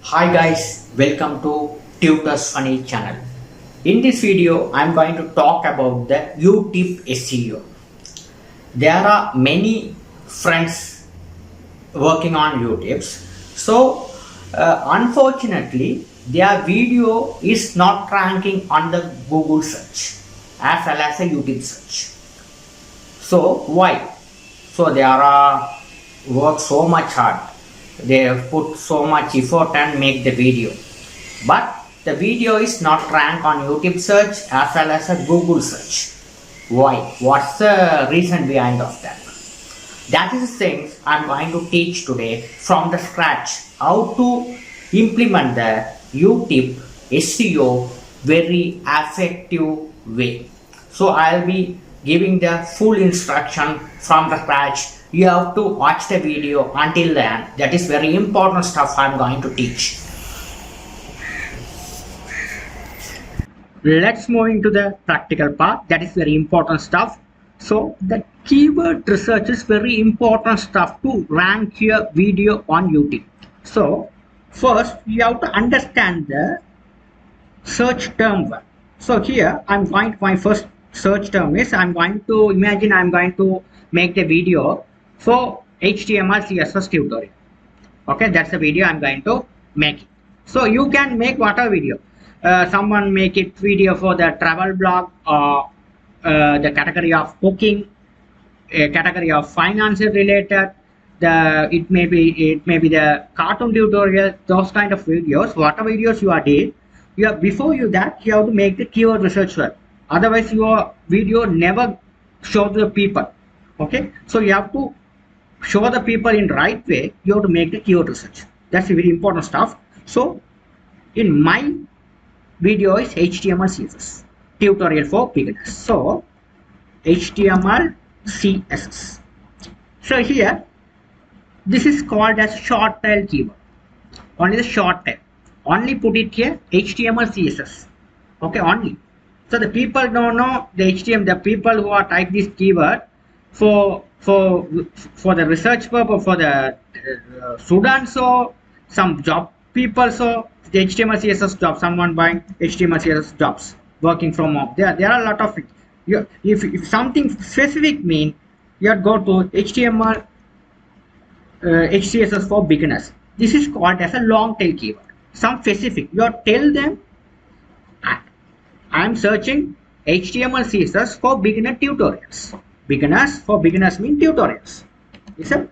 Hi guys, welcome to TutusFunny channel. In this video, I am going to talk about the YouTube SEO. There are many friends working on YouTube. So, unfortunately, their video is not ranking on the Google search as well as a YouTube search. So, why? So, they are work so much hard. They have put so much effort and make the video, but the video is not ranked on YouTube search as well as a Google search. Why? What's the reason behind of that? That is the things I'm going to teach today from the scratch, how to implement the YouTube SEO very effective way. So I'll be giving the full instruction from the scratch. You have to watch the video until the end. That is very important stuff I'm going to teach. Let's move into the practical part. That is very important stuff. So the keyword research is very important stuff to rank your video on YouTube. So first you have to understand the search term. So here I'm going to, my first search term is, I'm going to make the video for HTML CSS tutorial. Okay, that's the video I'm going to make. So you can make whatever video. Someone make it video for the travel blog or the category of cooking, a category of finance related. It may be the cartoon tutorial. Those kind of videos. Whatever videos you are doing, before you have to make the keyword research well. Otherwise, your video never show the people. Okay, so you have to show the people in right way. You have to make the keyword research. That's very important stuff. So in my video is HTML CSS tutorial for beginners. So HTML CSS. So here this is called as short tail keyword. Only the short tail. Only put it here HTML CSS. Okay, only. So the people don't know the HTML. The people who are type this keyword for the research purpose, for the students or some job people, so the HTML CSS job, someone buying HTML CSS jobs working from home, there are a lot of it. If something specific mean, you have to go to HTML HCSS for beginners. This is called as a long tail keyword. Some specific, you have to tell them I am searching HTML CSS for beginner tutorials. Beginners mean tutorials. It's a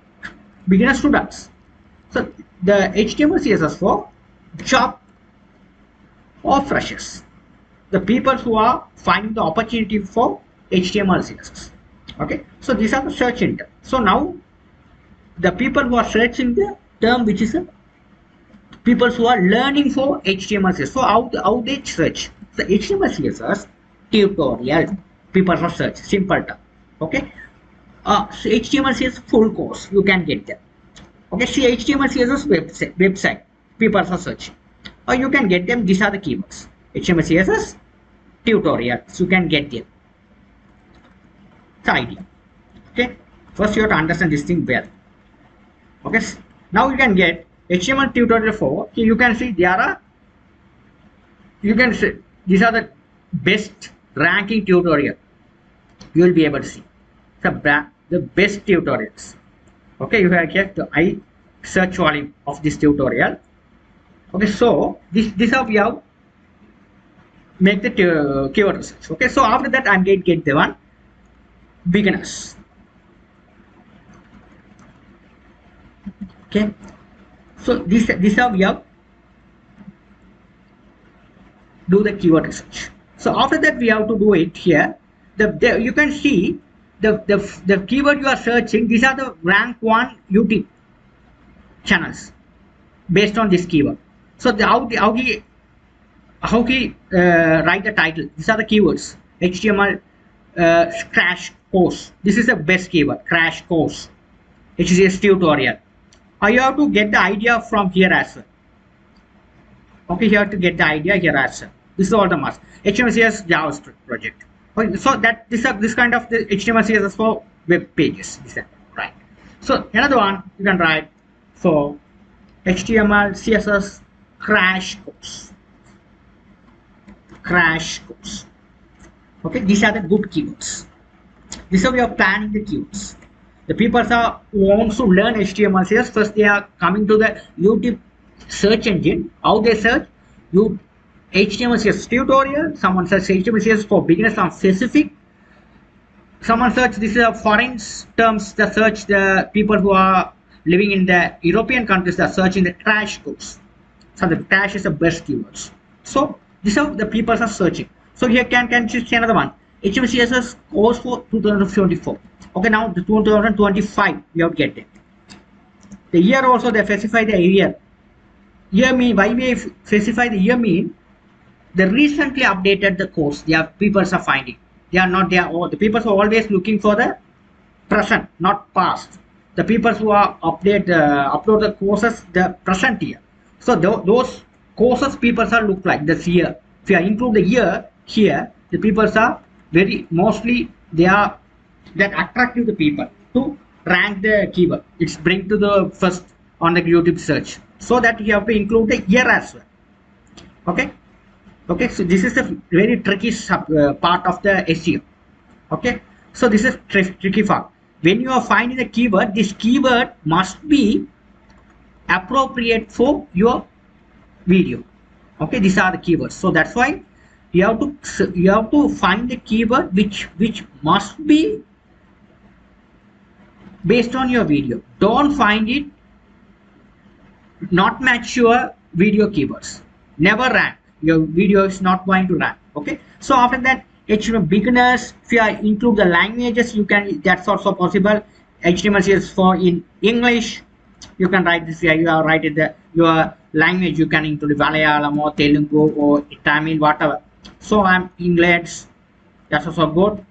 beginner students. So the HTML CSS for job or freshers, the people who are finding the opportunity for HTML CSS. Okay, so these are the search terms. So now the people who are searching the term, which is a people who are learning for HTML CSS. So how they search? The HTML CSS tutorial, people for search, simple term. Okay, so HTML CSS full course, you can get them. Okay, see HTML CSS website, people for search, or you can get them. These are the keywords. HTML CSS tutorials, you can get them. The idea. Okay, first you have to understand this thing well. Okay, now you can get HTML tutorial 4. Here you can see these are the best ranking tutorial. You will be able to see the best tutorials. Okay, you have here the I search volume of this tutorial. Okay, so this how we have make the keyword research. Okay, so after that I'm going to get the one beginners. Okay, so this how we have do the keyword research. So after that we have to do it here. You can see the keyword you are searching. These are the rank 1 YouTube channels based on this keyword. So how he write the title. These are the keywords. HTML crash course. This is the best keyword. Crash course. HTML tutorial. You have to get the idea from here as well. Okay, you have to get the idea here as well. This is all the must. HTML CSS JavaScript project. Okay, so that this kind of the HTML CSS for web pages. So another one you can write for HTML CSS crash course. Crash course. Okay, these are the good keywords. This is how we are planning the keywords. The people are who wants to learn HTML CSS. First, they are coming to the YouTube search engine. How they search? You HTML CSS tutorial. Someone search HTML CSS for beginners on specific. Someone search, this is a foreign terms. The search, the people who are living in the European countries, they are searching the crash course. So the crash is the best keywords. So this is how the people are searching. So here can choose another one. HTML CSS course for 2024. Okay, now the 2025 we have to get it. The year also they specify the year. Year mean, why we specify the year mean, they recently updated the course. Their people are finding. They are not there. The people are always looking for the present, not past. The people who are upload the courses the present year. So those courses people are look like this year. If you include the year here, the people are very mostly they are that attractive the people to rank the keyword. It's bring to the first on the YouTube search. So that you have to include the year as well. Okay. Okay, so this is the very tricky part of the SEO. Okay, so this is tricky part. When you are finding the keyword, this keyword must be appropriate for your video. Okay, these are the keywords. So that's why you have to find the keyword which must be based on your video. Don't find it not match your video keywords. Never rank. Your video is not going to rank. Okay, so after that, HTML beginners, if you include the languages, you can, that's also possible. HTML is for in English, you can write this here. You are writing your language, you can include Malayalam or Telugu or Tamil, whatever. So I'm English, that's also good.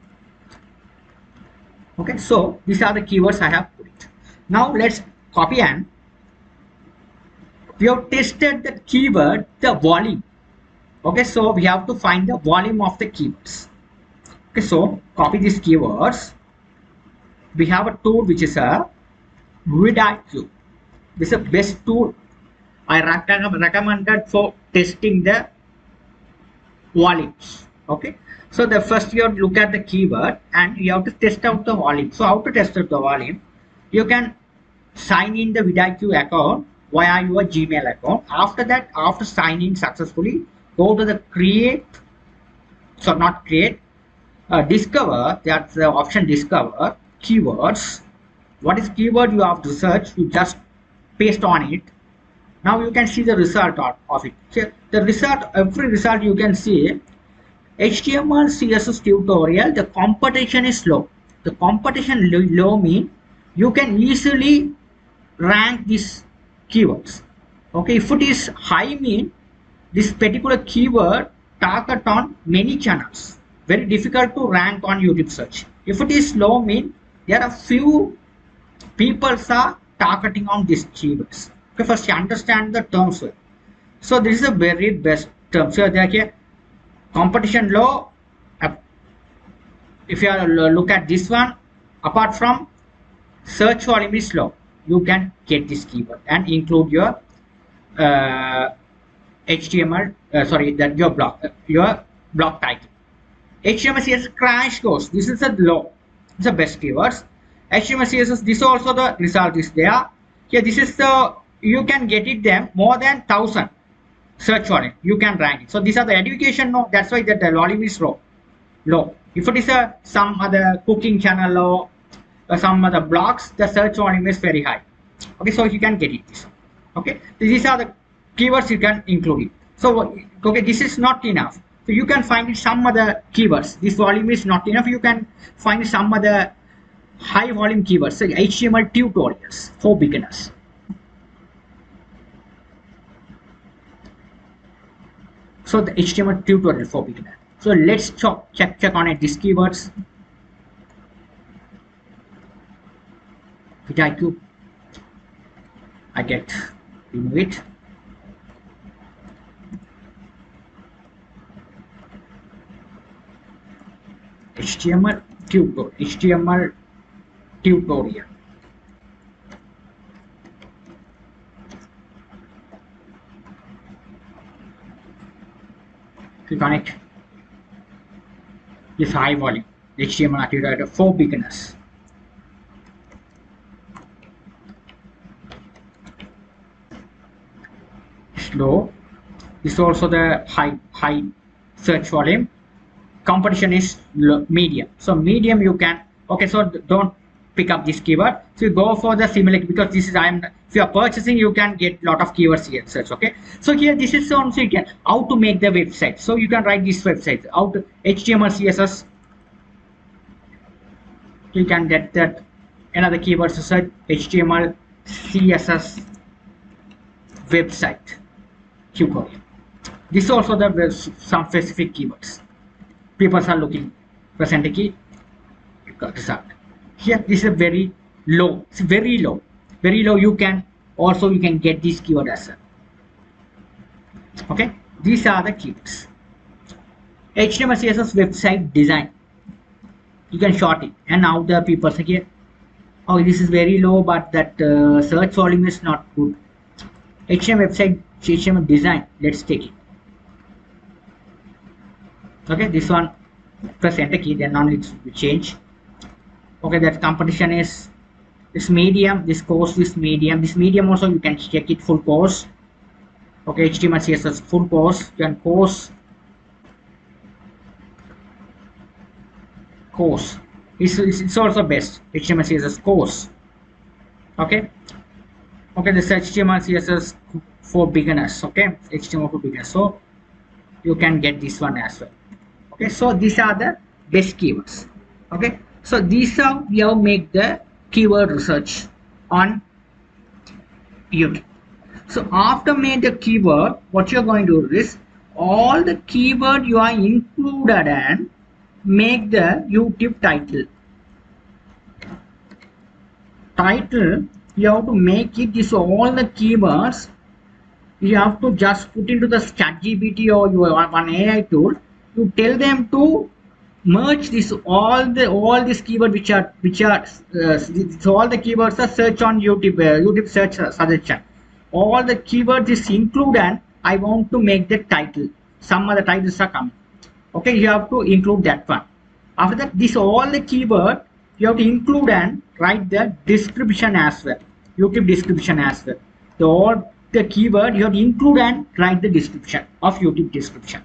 Okay, so these are the keywords I have put it. Now let's copy, and we have tested the keyword, the volume. Okay, so we have to find the volume of the keywords. Okay, so copy these keywords. We have a tool which is a vidIQ. This is the best tool I recommended for testing the volumes. Okay, so the first you have to look at the keyword and you have to test out the volume. So how to test out the volume? You can sign in the vidIQ account via your Gmail account. After that, after signing successfully, go to the discover, that's the option discover keywords. What is keyword you have to search? You just paste on it. Now you can see the result of it. So the result, every result you can see HTML CSS tutorial, the competition is low. The competition low means you can easily rank these keywords. Okay, if it is high mean this particular keyword target on many channels, very difficult to rank on YouTube search. If it is low mean there are few people are targeting on these keywords. Okay, first you understand the terms. So this is a very best term. So there competition low. If you look at this one, apart from search volume is low, you can get this keyword and include your HTML, your blog title. HTML CSS crash course. This is a low. It's the best keywords. HTML CSS. This also the result is there. Here, this is the you can get it them more than 1000 search volume. You can rank it. So these are the education. No, that's why that the volume is low. If it is some other cooking channel or some other blogs, the search volume is very high. Okay, so you can get it. Okay, these are the keywords you can include it. So okay, this is not enough. So you can find some other keywords. This volume is not enough. You can find some other high volume keywords. So HTML tutorials for beginners. So the HTML tutorial for beginners. So let's check on it. These keywords. vidIQ. I get remove it. HTML tutorial. Click on it. This high volume HTML activator for beginners. Slow. This is also the high search volume. Competition is medium. So medium you can, okay, so don't pick up this keyword. So you go for the similar, because this is if you are purchasing, you can get lot of keywords here search. Okay, so here this is also you can how to make the website. So you can write this website how to HTML CSS. You can get that another keyword to search HTML CSS website tutorial. This is also the some specific keywords people are looking. Present a key result. Here this is very low. It's very low. Very low. You can get this keyword as well. Okay, these are the keywords. HTML CSS website design. You can short it, and now the people say here, oh, this is very low, but that search volume is not good. HTML website, HTML design. Let's take it. Okay, this one, press enter key, then only it will change. Okay, that competition is medium. This course is medium. This medium also you can check it full course. Okay, HTML CSS full course. You can course. It's also best. HTML CSS course. Okay, this HTML CSS for beginners. Okay, HTML for beginners. So you can get this one as well. Okay, so these are the best keywords. Okay, so these are we have make the keyword research on YouTube. So after make the keyword, what you're going to do is all the keyword you are included and make the YouTube title. You have to make it. This all the keywords you have to just put into the ChatGPT or your one AI tool. You tell them to merge this all this keyword which are so all the keywords are search on YouTube YouTube search suggestion. All the keywords is include, and I want to make the title. Some other titles are coming. Okay, you have to include that one. After that, this all the keyword you have to include and write the description as well. YouTube description as well. So all the keyword you have to include and write the description of YouTube description.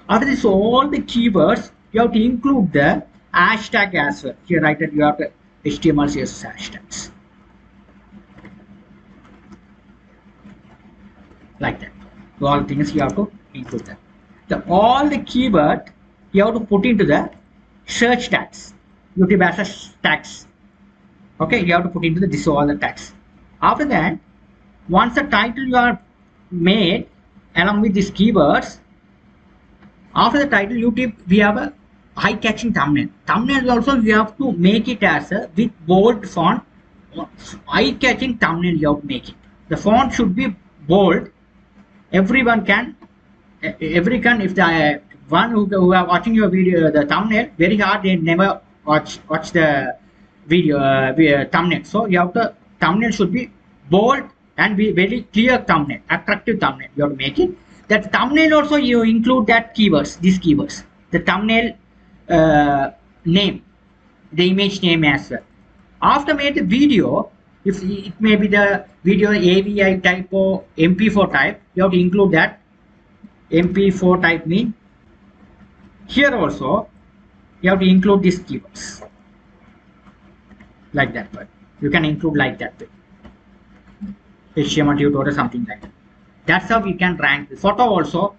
After this, all the keywords you have to include the hashtag as well. Here write that you have the HTML CSS hashtags. Like that. So all things you have to include that. So all the keyword you have to put into the search tags. YouTube as tags. Okay, you have to put into this all the tags. After that, once the title you are made along with these keywords, after the title YouTube we have a eye-catching thumbnail. Thumbnail also we have to make it as a with bold font. Eye-catching thumbnail you have to make it. The font should be bold. Everyone can. If the one who are watching your video, the thumbnail very hard, they never watch the video thumbnail. So you have to thumbnail should be bold and be very clear thumbnail, attractive thumbnail. You have to make it. That thumbnail also you include that keywords, these keywords. The thumbnail name, the image name as well. After made the video, if it may be the video AVI type or MP4 type, you have to include that. MP4 type mean here also you have to include these keywords like that way. You can include like that way. HTML tutorial something like that. That's how you can rank the photo also.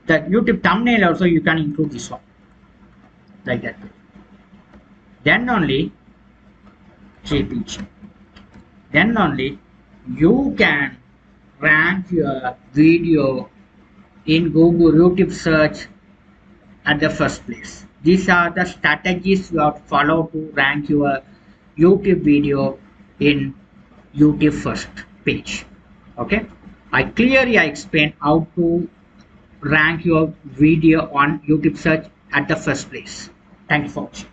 The YouTube thumbnail also you can include this one like that way. Then only JPG. Then only you can rank your video in Google YouTube search at the first place. These are the strategies you have to follow to rank your YouTube video in YouTube first page. Okay, I clearly explained how to rank your video on YouTube search at the first place. Thank you for watching.